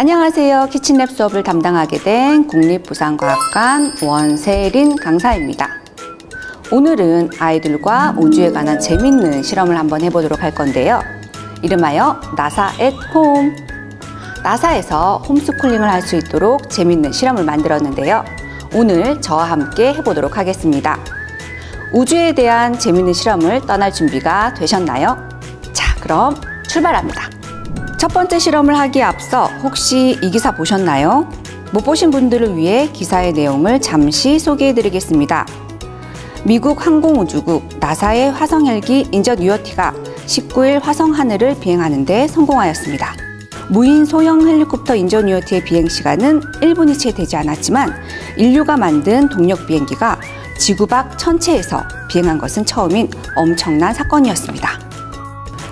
안녕하세요. 키친랩 수업을 담당하게 된 국립부산과학관 원세린 강사입니다. 오늘은 아이들과 우주에 관한 재밌는 실험을 한번 해보도록 할 건데요. 이름하여 나사 앳 홈. 나사에서 홈스쿨링을 할 수 있도록 재밌는 실험을 만들었는데요. 오늘 저와 함께 해보도록 하겠습니다. 우주에 대한 재밌는 실험을 떠날 준비가 되셨나요? 자, 그럼 출발합니다. 첫 번째 실험을 하기에 앞서 혹시 이 기사 보셨나요? 못 보신 분들을 위해 기사의 내용을 잠시 소개해 드리겠습니다. 미국 항공우주국 나사의 화성 헬기 인저 뉴어티가 19일 화성 하늘을 비행하는 데 성공하였습니다. 무인 소형 헬리콥터 인저 뉴어티의 비행 시간은 1분이 채 되지 않았지만 인류가 만든 동력 비행기가 지구 밖 천체에서 비행한 것은 처음인 엄청난 사건이었습니다.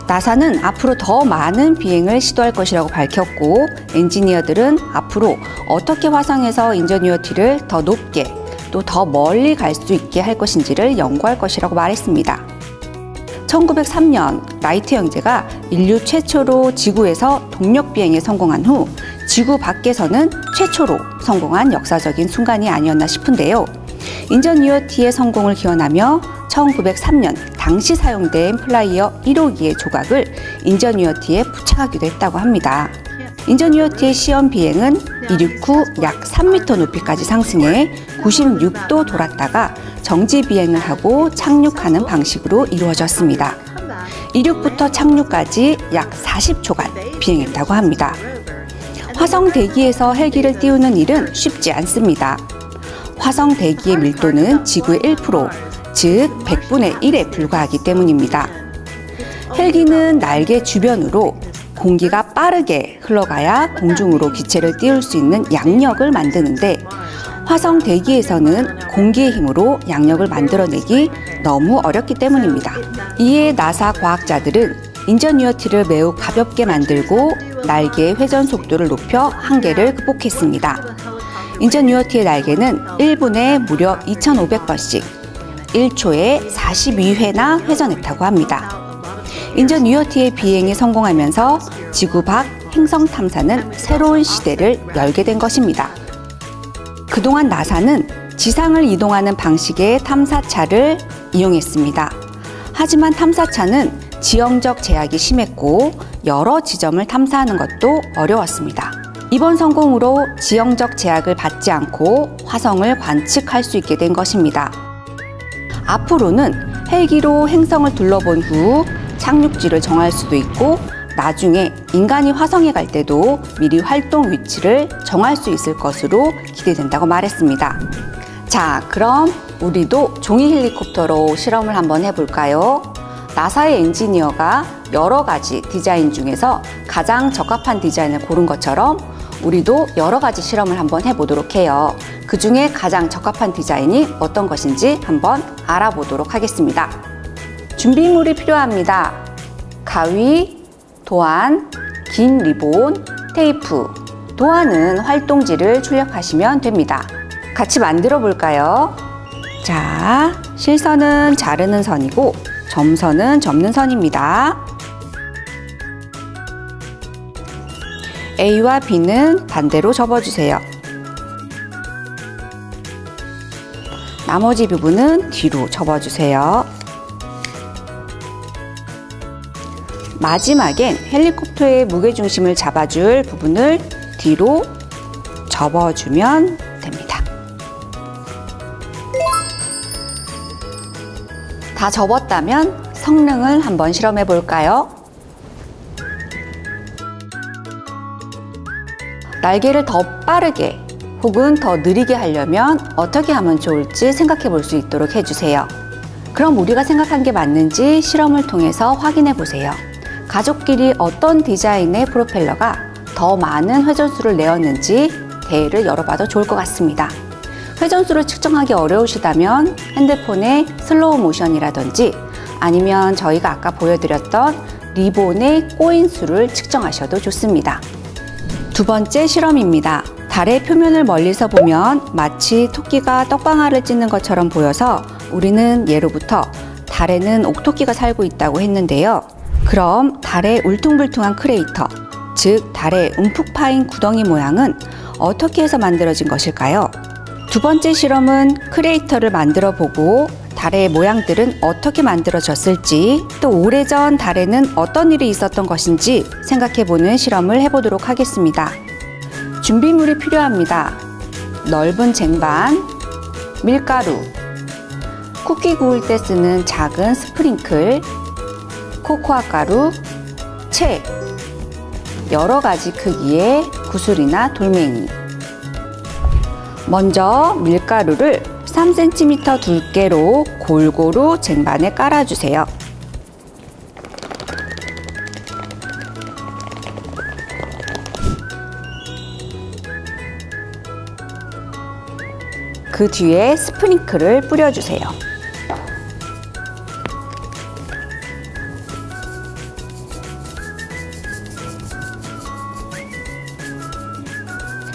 나사는 앞으로 더 많은 비행을 시도할 것이라고 밝혔고, 엔지니어들은 앞으로 어떻게 화성에서 인저 뉴어티를 더 높게 또 더 멀리 갈 수 있게 할 것인지를 연구할 것이라고 말했습니다. 1903년 라이트 형제가 인류 최초로 지구에서 동력 비행에 성공한 후 지구 밖에서는 최초로 성공한 역사적인 순간이 아니었나 싶은데요. 인저 뉴어티의 성공을 기원하며 1903년 당시 사용된 플라이어 1호기의 조각을 인저 뉴어티에 부착하기도 했다고 합니다. 인저 뉴어티의 시험 비행은 이륙 후 약 3m 높이까지 상승해 96도 돌았다가 정지 비행을 하고 착륙하는 방식으로 이루어졌습니다. 이륙부터 착륙까지 약 40초간 비행했다고 합니다. 화성 대기에서 헬기를 띄우는 일은 쉽지 않습니다. 화성 대기의 밀도는 지구의 1%, 즉 100분의 1에 불과하기 때문입니다. 헬기는 날개 주변으로 공기가 빠르게 흘러가야 공중으로 기체를 띄울 수 있는 양력을 만드는데, 화성 대기에서는 공기의 힘으로 양력을 만들어내기 너무 어렵기 때문입니다. 이에 나사 과학자들은 인저 뉴어티를 매우 가볍게 만들고 날개의 회전 속도를 높여 한계를 극복했습니다. 인저 뉴어티의 날개는 1분에 무려 2,500번씩 1초에 42회나 회전했다고 합니다. 인저 뉴어티의 비행에 성공하면서 지구 밖 행성 탐사는 새로운 시대를 열게 된 것입니다. 그동안 나사는 지상을 이동하는 방식의 탐사차를 이용했습니다. 하지만 탐사차는 지형적 제약이 심했고 여러 지점을 탐사하는 것도 어려웠습니다. 이번 성공으로 지형적 제약을 받지 않고 화성을 관측할 수 있게 된 것입니다. 앞으로는 헬기로 행성을 둘러본 후 착륙지를 정할 수도 있고, 나중에 인간이 화성에 갈 때도 미리 활동 위치를 정할 수 있을 것으로 기대된다고 말했습니다. 자, 그럼 우리도 종이 헬리콥터로 실험을 한번 해볼까요? 나사의 엔지니어가 여러 가지 디자인 중에서 가장 적합한 디자인을 고른 것처럼 우리도 여러 가지 실험을 한번 해보도록 해요. 그 중에 가장 적합한 디자인이 어떤 것인지 한번 알아보도록 하겠습니다. 준비물이 필요합니다. 가위, 도안, 긴 리본, 테이프. 도안은 활동지를 출력하시면 됩니다. 같이 만들어 볼까요? 자, 실선은 자르는 선이고 점선은 접는 선입니다. A와 B는 반대로 접어주세요. 나머지 부분은 뒤로 접어주세요. 마지막엔 헬리콥터의 무게중심을 잡아줄 부분을 뒤로 접어주면 됩니다. 다 접었다면 성능을 한번 실험해 볼까요? 날개를 더 빠르게 혹은 더 느리게 하려면 어떻게 하면 좋을지 생각해 볼 수 있도록 해주세요. 그럼 우리가 생각한 게 맞는지 실험을 통해서 확인해 보세요. 가족끼리 어떤 디자인의 프로펠러가 더 많은 회전수를 내었는지 대회를 열어봐도 좋을 것 같습니다. 회전수를 측정하기 어려우시다면 핸드폰의 슬로우 모션이라든지 아니면 저희가 아까 보여드렸던 리본의 꼬인 수를 측정하셔도 좋습니다. 두 번째 실험입니다. 달의 표면을 멀리서 보면 마치 토끼가 떡방아를 찢는 것처럼 보여서 우리는 예로부터 달에는 옥토끼가 살고 있다고 했는데요. 그럼 달의 울퉁불퉁한 크레이터, 즉 달의 움푹 파인 구덩이 모양은 어떻게 해서 만들어진 것일까요? 두 번째 실험은 크레이터를 만들어 보고 달의 모양들은 어떻게 만들어졌을지, 또 오래전 달에는 어떤 일이 있었던 것인지 생각해보는 실험을 해보도록 하겠습니다. 준비물이 필요합니다. 넓은 쟁반, 밀가루, 쿠키 구울 때 쓰는 작은 스프링클, 코코아 가루, 채, 여러 가지 크기의 구슬이나 돌멩이. 먼저 밀가루를 3cm 두께로 골고루 쟁반에 깔아주세요. 그 뒤에 스프링클을 뿌려주세요.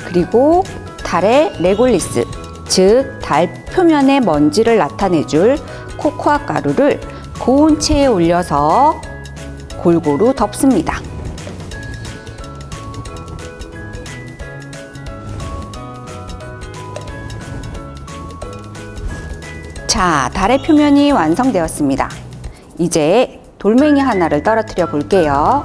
그리고 달의 레골리스, 즉 달 표면의 먼지를 나타내줄 코코아 가루를 고운 체에 올려서 골고루 덮습니다. 자, 달의 표면이 완성되었습니다. 이제 돌멩이 하나를 떨어뜨려 볼게요.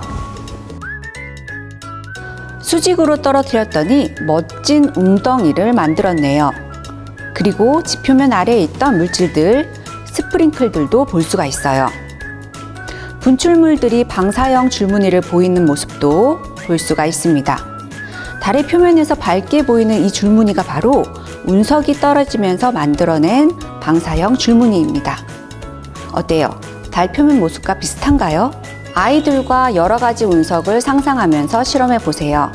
수직으로 떨어뜨렸더니 멋진 웅덩이를 만들었네요. 그리고 지표면 아래에 있던 물질들, 스프링클들도 볼 수가 있어요. 분출물들이 방사형 줄무늬를 보이는 모습도 볼 수가 있습니다. 달의 표면에서 밝게 보이는 이 줄무늬가 바로 운석이 떨어지면서 만들어낸 방사형 줄무늬입니다. 어때요? 달 표면 모습과 비슷한가요? 아이들과 여러 가지 운석을 상상하면서 실험해 보세요.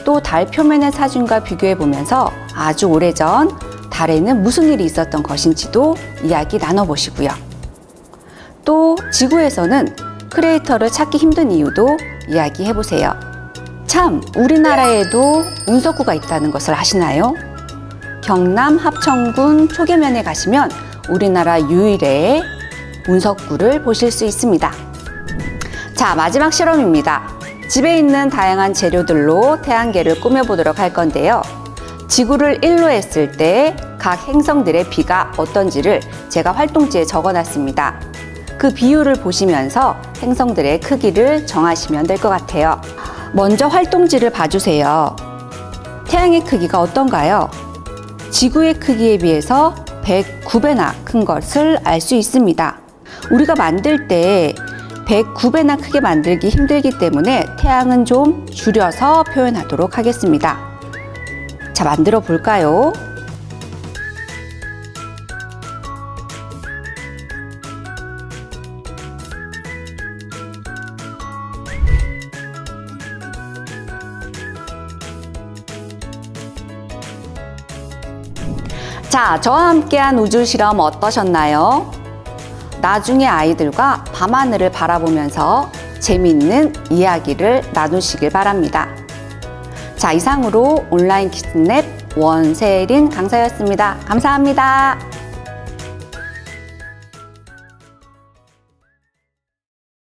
또 달 표면의 사진과 비교해 보면서 아주 오래전 달에는 무슨 일이 있었던 것인지도 이야기 나눠보시고요. 또 지구에서는 크레이터를 찾기 힘든 이유도 이야기해 보세요. 참, 우리나라에도 운석구가 있다는 것을 아시나요? 경남 합천군 초계면에 가시면 우리나라 유일의 운석구를 보실 수 있습니다. 자, 마지막 실험입니다. 집에 있는 다양한 재료들로 태양계를 꾸며보도록 할 건데요. 지구를 1로 했을 때 각 행성들의 비가 어떤지를 제가 활동지에 적어놨습니다. 그 비율을 보시면서 행성들의 크기를 정하시면 될 것 같아요. 먼저 활동지를 봐주세요. 태양의 크기가 어떤가요? 지구의 크기에 비해서 109배나 큰 것을 알 수 있습니다. 우리가 만들 때 109배나 크게 만들기 힘들기 때문에 태양은 좀 줄여서 표현하도록 하겠습니다. 자, 만들어 볼까요? 자, 저와 함께한 우주 실험 어떠셨나요? 나중에 아이들과 밤하늘을 바라보면서 재미있는 이야기를 나누시길 바랍니다. 자, 이상으로 온라인 키즈넷 원세린 강사였습니다. 감사합니다.